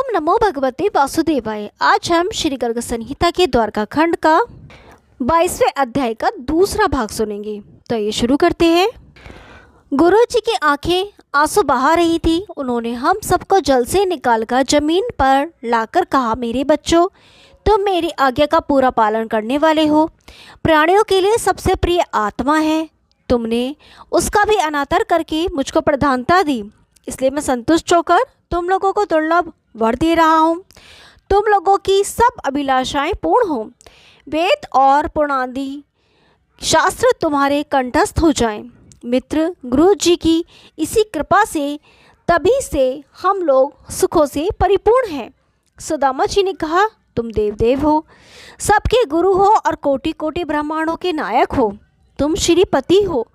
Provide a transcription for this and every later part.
ओम नमो भगवते वासुदेवाय। आज हम श्री गर्ग संहिता के द्वारका खंड का 22वें अध्याय का दूसरा भाग सुनेंगे। तो ये शुरू करते हैं। गुरु जी की आंखें आंसू बहा रही थी। उन्होंने हम सबको जल से निकालकर जमीन पर लाकर कहा, मेरे बच्चों, तुम मेरी आज्ञा का पूरा पालन करने वाले हो। प्राणियों के लिए सबसे प्रिय आत्मा है। तुमने उसका भी अनादर करके मुझको प्रधानता दी, इसलिए मैं संतुष्ट होकर तुम लोगों को दुर्लभ वर दे रहा हूँ। तुम लोगों की सब अभिलाषाएं पूर्ण हो। वेद और पुराणादि शास्त्र तुम्हारे कंठस्थ हो जाएं। मित्र, गुरु जी की इसी कृपा से तभी से हम लोग सुखों से परिपूर्ण हैं। सुदामा जी ने कहा, तुम देव हो, सबके गुरु हो और कोटि कोटि ब्रह्मांडों के नायक हो। तुम श्रीपति हो।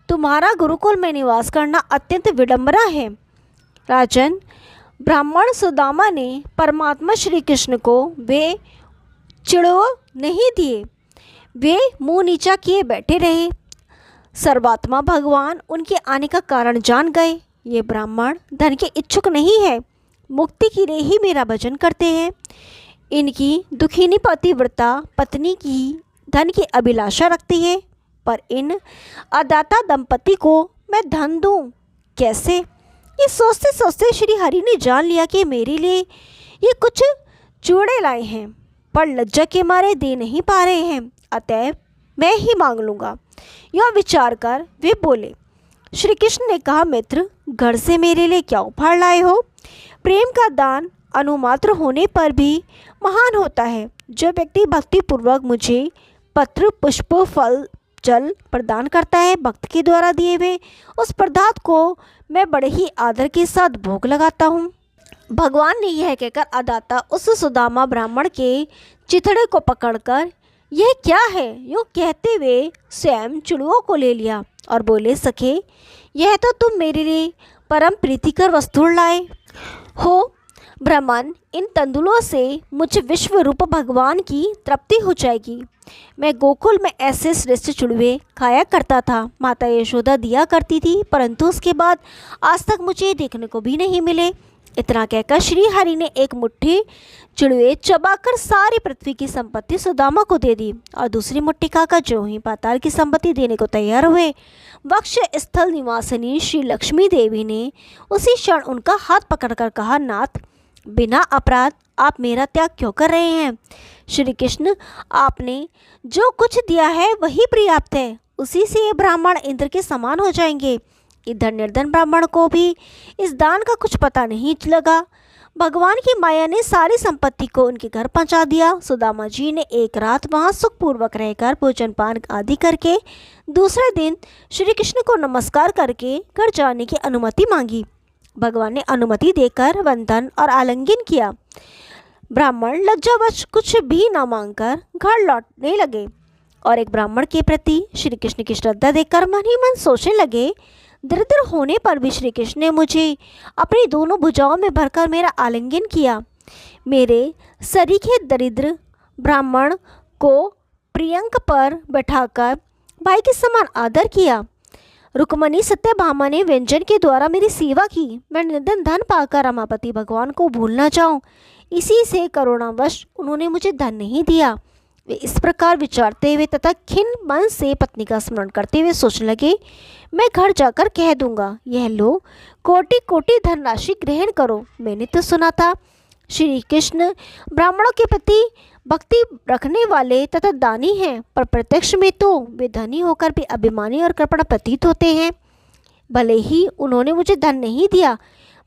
तुम्हारा गुरुकुल में निवास करना अत्यंत विडंबना है। राजन, ब्राह्मण सुदामा ने परमात्मा श्री कृष्ण को वे चिड़ो नहीं दिए। वे मुंह नीचा किए बैठे रहे। सर्वात्मा भगवान उनके आने का कारण जान गए। ये ब्राह्मण धन के इच्छुक नहीं है, मुक्ति के लिए ही मेरा भजन करते हैं। इनकी दुखिनी पतिव्रता पत्नी की धन की अभिलाषा रखती है, पर इन अदाता दंपति को मैं धन दूं कैसे? ये सोचते सोचते श्री हरि ने जान लिया कि मेरे लिए ये कुछ चूड़े लाए हैं, पर लज्जा के मारे दे नहीं पा रहे हैं, अतएव मैं ही मांग लूँगा। यह विचार कर वे बोले। श्री कृष्ण ने कहा, मित्र, घर से मेरे लिए क्या उपहार लाए हो? प्रेम का दान अनुमात्र होने पर भी महान होता है। जो व्यक्ति भक्तिपूर्वक मुझे पत्र, पुष्प, फल, जल प्रदान करता है, भक्त के द्वारा दिए हुए उस पदार्थ को मैं बड़े ही आदर के साथ भोग लगाता हूँ। भगवान ने यह कहकर अदाता उस सुदामा ब्राह्मण के चिथड़े को पकड़कर, यह क्या है, यूँ कहते हुए स्वयं चुड़ुओं को ले लिया और बोले, सखे, यह तो तुम मेरे लिए परम प्रीतिकर वस्तु लाए हो। ब्राह्मण, इन तंदुलों से मुझ विश्व रूप भगवान की तृप्ति हो जाएगी। मैं गोकुल में ऐसे श्रेष्ठ चुड़वे खाया करता था। माता यशोदा दिया करती थी, परंतु उसके बाद आज तक मुझे देखने को भी नहीं मिले। इतना कहकर श्री हरि ने एक मुट्ठी चुड़वे चबाकर सारी पृथ्वी की संपत्ति सुदामा को दे दी और दूसरी मुट्ठी खाकर जो ही पाताल की संपत्ति देने को तैयार हुए, वक्ष स्थल निवासिनी श्री लक्ष्मी देवी ने उसी क्षण उनका हाथ पकड़कर कहा, नाथ, बिना अपराध आप मेरा त्याग क्यों कर रहे हैं? श्री कृष्ण, आपने जो कुछ दिया है वही पर्याप्त है। उसी से ये ब्राह्मण इंद्र के समान हो जाएंगे। इधर निर्धन ब्राह्मण को भी इस दान का कुछ पता नहीं लगा। भगवान की माया ने सारी संपत्ति को उनके घर पहुंचा दिया। सुदामा जी ने एक रात वहां सुखपूर्वक रहकर भोजन पान आदि करके दूसरे दिन श्री कृष्ण को नमस्कार करके घर जाने की अनुमति मांगी। भगवान ने अनुमति देकर वंदन और आलिंगन किया। ब्राह्मण लज्जावश कुछ भी न मांगकर घर लौटने लगे और एक ब्राह्मण के प्रति श्री कृष्ण की श्रद्धा देखकर मन ही मन सोचने लगे, दरिद्र होने पर भी श्री कृष्ण ने मुझे अपनी दोनों भुजाओं में भरकर मेरा आलिंगन किया। मेरे सरीखे दरिद्र ब्राह्मण को प्रियंक पर बैठाकर भाई के समान आदर किया। रुक्मणी सत्यभामा ने व्यंजन के द्वारा मेरी सेवा की। मैं निर्धन धन पाकर रमापति भगवान को भूल न जाऊं, इसी से करुणावश उन्होंने मुझे धन नहीं दिया। वे इस प्रकार विचारते हुए तथा खिन्न मन से पत्नी का स्मरण करते हुए सोचने लगे, मैं घर जाकर कह दूंगा, यह लो, कोटि कोटि धनराशि ग्रहण करो। मैंने तो सुना था श्री कृष्ण ब्राह्मणों के प्रति भक्ति रखने वाले तथा दानी हैं, पर प्रत्यक्ष में तो वे धनी होकर भी अभिमानी और कृपण प्रतीत होते हैं। भले ही उन्होंने मुझे धन नहीं दिया,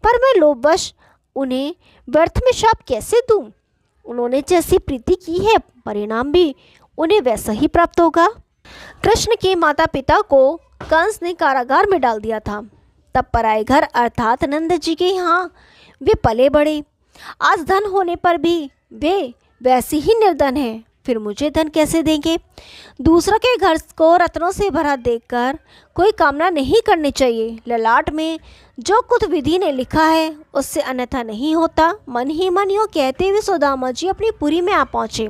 पर मैं लोभवश उन्हें व्यर्थ में शाप कैसे दूं? उन्होंने जैसी प्रीति की है, परिणाम भी उन्हें वैसा ही प्राप्त होगा। कृष्ण के माता पिता को कंस ने कारागार में डाल दिया था। तब पराए घर अर्थात नंद जी के यहाँ वे पले बढ़े। आज धन होने पर भी वे वैसे ही निर्धन है, फिर मुझे धन कैसे देंगे? दूसरों के घर को रत्नों से भरा देखकर कोई कामना नहीं करनी चाहिए। ललाट में जो कुछ विधि ने लिखा है उससे अन्यथा नहीं होता। मन ही मन यूँ कहते हुए सुदामा जी अपनी पुरी में आ पहुँचे।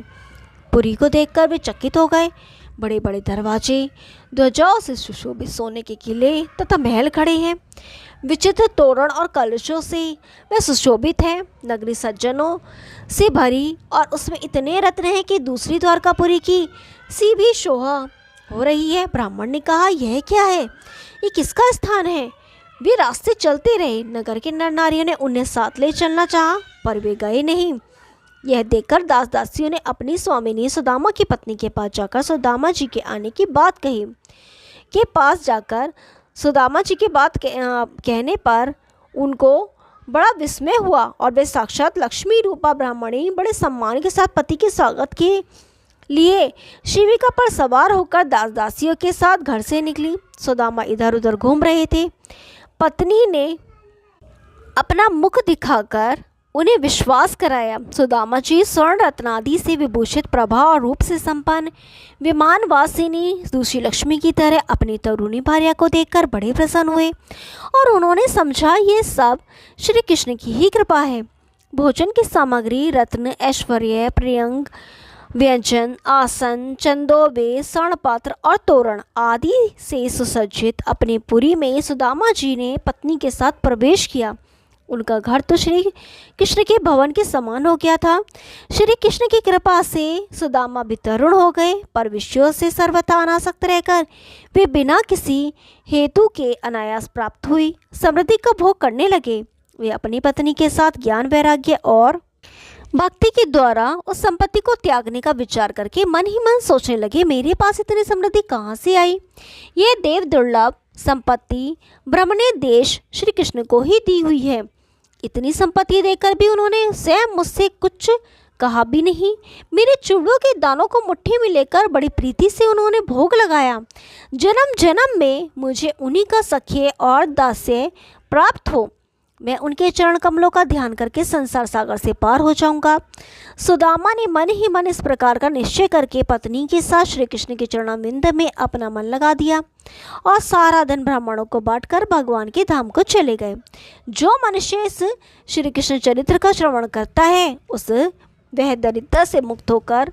पुरी को देखकर वे चकित हो गए। बड़े बड़े दरवाजे, ध्वजाओं से सुशोभित सोने के किले तथा महल खड़े हैं। विचित्र तोरण और कलशों से वह सुशोभित है। नगरी सज्जनों से भरी और उसमें इतने रत्न हैं कि दूसरी द्वारकापुरी की सी भी शोभा हो रही है। ब्राह्मण ने कहा, यह क्या है? ये किसका स्थान है? वे रास्ते चलते रहे। नगर के नर नारियों ने उन्हें साथ ले चलना चाहा, पर वे गए नहीं। यह देखकर दास दासियों ने अपनी स्वामिनी सुदामा की पत्नी के पास जाकर सुदामा जी के आने की बात कही। सुदामा जी की बात कहने पर उनको बड़ा विस्मय हुआ और वे साक्षात लक्ष्मी रूपा ब्राह्मणी बड़े सम्मान के साथ पति के स्वागत के लिए शिविका पर सवार होकर दास दासियों के साथ घर से निकली। सुदामा इधर उधर घूम रहे थे। पत्नी ने अपना मुख दिखाकर उन्हें विश्वास कराया। सुदामा जी स्वर्ण रत्नादि से विभूषित, प्रभा और रूप से संपन्न, विमानवासिनी दूसरी लक्ष्मी की तरह अपनी तरुणी भार्या को देखकर बड़े प्रसन्न हुए और उन्होंने समझा ये सब श्री कृष्ण की ही कृपा है। भोजन की सामग्री, रत्न, ऐश्वर्य, प्रियंग, व्यंजन, आसन, चंदोबे, स्वर्णपात्र और तोरण आदि से सुसज्जित अपनी पुरी में सुदामा जी ने पत्नी के साथ प्रवेश किया। उनका घर तो श्री कृष्ण के भवन के समान हो गया था। श्री कृष्ण की कृपा से सुदामा भी तरुण हो गए, पर विषयों से सर्वथा अनासक्त रहकर वे बिना किसी हेतु के अनायास प्राप्त हुई समृद्धि का भोग करने लगे। वे अपनी पत्नी के साथ ज्ञान, वैराग्य और भक्ति के द्वारा उस संपत्ति को त्यागने का विचार करके मन ही मन सोचने लगे, मेरे पास इतनी समृद्धि कहाँ से आई? यह देव दुर्लभ संपत्ति ब्रह्मण्य देश श्री कृष्ण को ही दी हुई है। इतनी संपत्ति देकर भी उन्होंने स्वयं मुझसे कुछ कहा भी नहीं। मेरे चूड़ों के दानों को मुट्ठी में लेकर बड़ी प्रीति से उन्होंने भोग लगाया। जन्म जन्म में मुझे उन्हीं का सख्य और दास्य प्राप्त हो। मैं उनके चरण कमलों का ध्यान करके संसार सागर से पार हो जाऊंगा। सुदामा ने मन ही मन इस प्रकार का निश्चय करके पत्नी के साथ श्री कृष्ण के चरणारविंद में अपना मन लगा दिया और सारा धन ब्राह्मणों को बांटकर भगवान के धाम को चले गए। जो मनुष्य इस श्री कृष्ण चरित्र का श्रवण करता है वह दरिद्रता से मुक्त होकर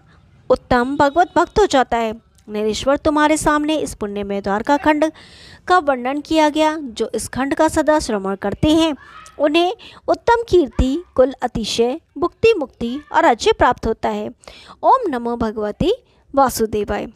उत्तम भगवत भक्त हो जाता है। नरेश्वर, तुम्हारे सामने इस पुण्य में द्वारका खंड का वर्णन किया गया। जो इस खंड का सदा श्रवण करते हैं उन्हें उत्तम कीर्ति, कुल, अतिशय, भुक्ति, मुक्ति और राज्य प्राप्त होता है। ओम नमो भगवते वासुदेवाय।